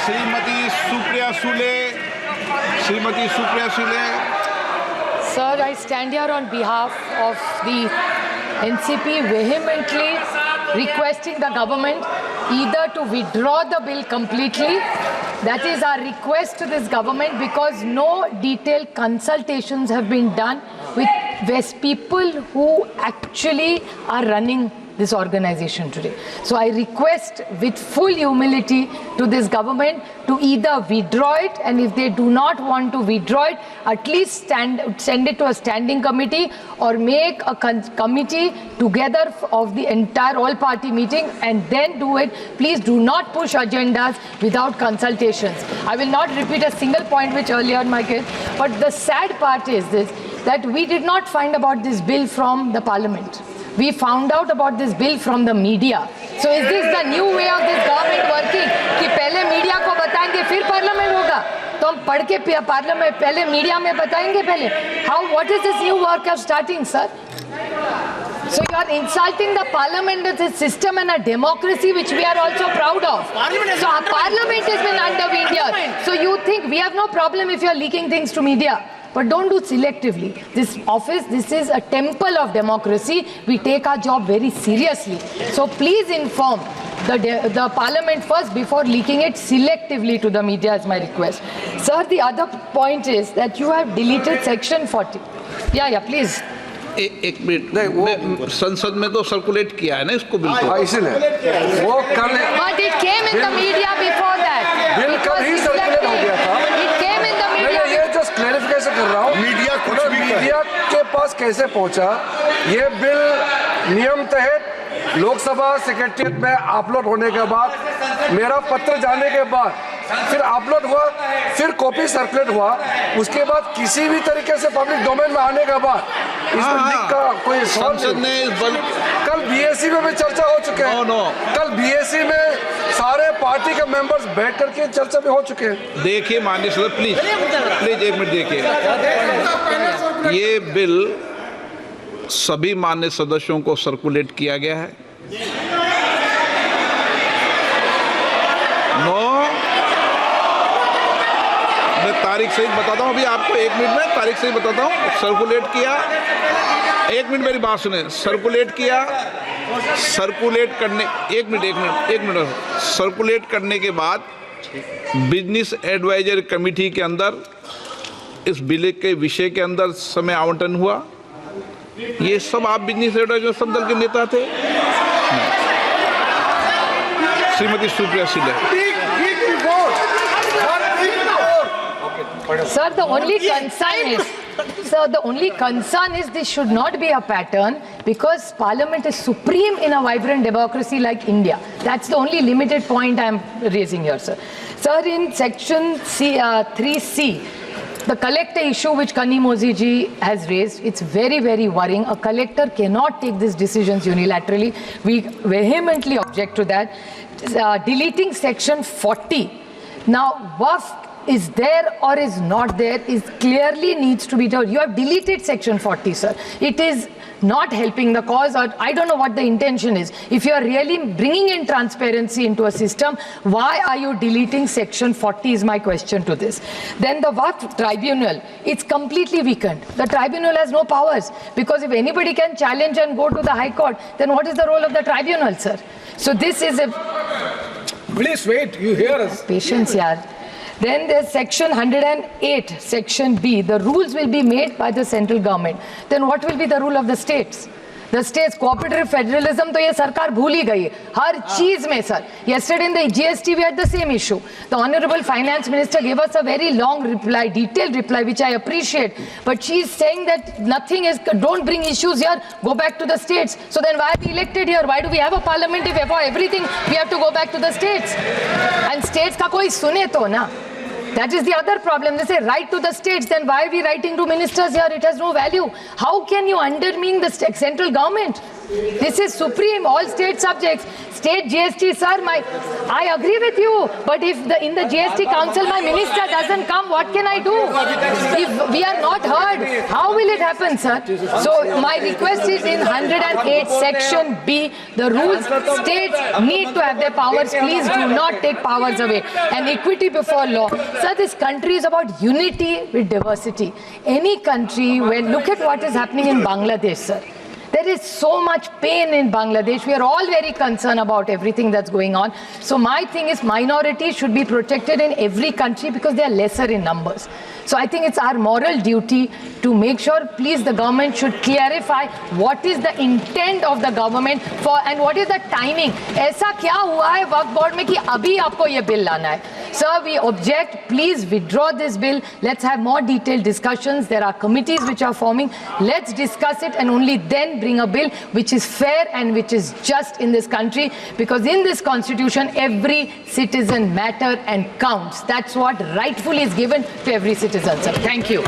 Shrimati Supriya Sule. Sir, I stand here on behalf of the NCP vehemently requesting the government either to withdraw the bill completely. That is our request to this government, because no detailed consultations have been done with people who actually are running this organization today. So I request with full humility to this government to either withdraw it, and if they do not want to withdraw it, at least send it to a standing committee or make a committee together of the entire all-party meeting and then do it. Please do not push agendas without consultations. I will not repeat a single point which earlier my case, but the sad part is this, that we did not find about this bill from the parliament. We found out about this bill from the media. So is this the new way of this government working? कि पहले media को बताएंगे फिर parliament होगा, तो हम पढ़ के पार्लियामेंट पहले मीडिया में बताएंगे पहले. What is this new work of starting, sir? So you are insulting the parliament as a system and a democracy which we are also proud of. So our parliament has been undermined here. So you think we have no problem if you are leaking things to media? But don't do selectively. This office, this is a temple of democracy. We take our job very seriously. So please inform the parliament first before leaking it selectively to the media, is my request. Sir, the other point is that you have deleted section 40. Yeah, please. एक minute नहीं, वो संसद में तो circulate किया है ना इसको बिल को, इसलिए वो कल But it came in the media before that. Bill कल ही सर्कुलेट हो गया था. It came in the media. ये जस्ट क्लैरिफिकेशन कर रहा हूँ. मीडिया के पास कैसे पहुँचा? ये बिल नियम तहत लोकसभा सेक्रेटरीट में अपलोड होने के बाद, मेरा पत्र जाने के बाद फिर अपलोड हुआ, फिर कॉपी सर्कुलेट हुआ, उसके बाद किसी भी तरीके से पब्लिक डोमेन में आने के बाद इसमें लिख का कोई संसद ने कल बीएससी में भी चर्चा हो चुके हैं. कल बीएससी में सारे पार्टी के मेंबर्स बैठ करके चर्चा भी हो चुके हैं. देखिए माननीय सदस्य, प्लीज एक मिनट देखिए. ये बिल सभी माननीय सदस्यों को सर्कुलेट किया गया है. मैं तारीख सहित बताता हूँ, अभी आपको 1 मिनट में तारीख सहित बताता हूँ. सर्कुलेट किया, 1 मिनट मेरी बात सुने. सर्कुलेट किया, सर्कुलेट करने 1 मिनट सर्कुलेट करने के बाद बिजनेस एडवाइजरी कमेटी के अंदर इस बिल के विषय के अंदर समय आवंटन हुआ. ये सब आप बिजनेस एडवाइजरी सब दल के नेता थे. Shrimati Supriya Sule. Sir, the only concern is this should not be a pattern, because Parliament is supreme in a vibrant democracy like India. That's the only limited point I am raising here, sir. Sir, in section 3C, the collector issue which Kanni Mozi ji has raised, it's very, very worrying. A collector cannot take these decisions unilaterally. We vehemently object to that. Deleting section 40. Now, WAF is there or is not there is clearly needs to be told. You have deleted section 40, sir. It is not helping the cause, or I don't know what the intention is. If you are really bringing in transparency into a system, why are you deleting section 40 is my question to this. Then the WAF tribunal, it's completely weakened. The tribunal has no powers, because if anybody can challenge and go to the High Court, then what is the role of the tribunal, sir? So this is a... Please wait, you hear us. Patience, yaar. Then there's section 108, section B. The rules will be made by the central government. Then what will be the rule of the states? The states, cooperative federalism, तो ये सरकार भूल ही गई है हर चीज में, sir. Yesterday in the GST we had the same issue. The Honorable Finance Minister gave us a very long reply, detailed reply, which I appreciate. But she is saying that nothing is, don't bring issues here, go back to the states. So then why are we elected here? Why do we have a parliament if for everything we have to go back to the states? And states का कोई सुने तो ना. That is the other problem. They say write to the states, then why are we writing to ministers here? It has no value. How can you undermine the central government? This is supreme, all state subjects. State GST, sir, I agree with you. But if in the GST council my minister doesn't come, what can I do? If we are not heard, how will it happen, sir? So my request is in 108 section B, the rules, states need to have their powers. Please do not take powers away. And equity before law. Sir, this country is about unity with diversity. Any country where, look at what is happening in Bangladesh, sir. There is so much pain in Bangladesh. We are all very concerned about everything that's going on. So my thing is minorities should be protected in every country because they are lesser in numbers. So I think it's our moral duty to make sure, please, the government should clarify what is the intent of the government for and what is the timing. ऐसा क्या हुआ है वक्फ board में कि अभी आपको ये bill लाना है? Sir, we object. Please withdraw this bill. Let's have more detailed discussions. There are committees which are forming. Let's discuss it and only then bring a bill which is fair and which is just in this country. Because in this constitution, every citizen matters and counts. That's what rightfully is given to every citizen, sir. Thank you.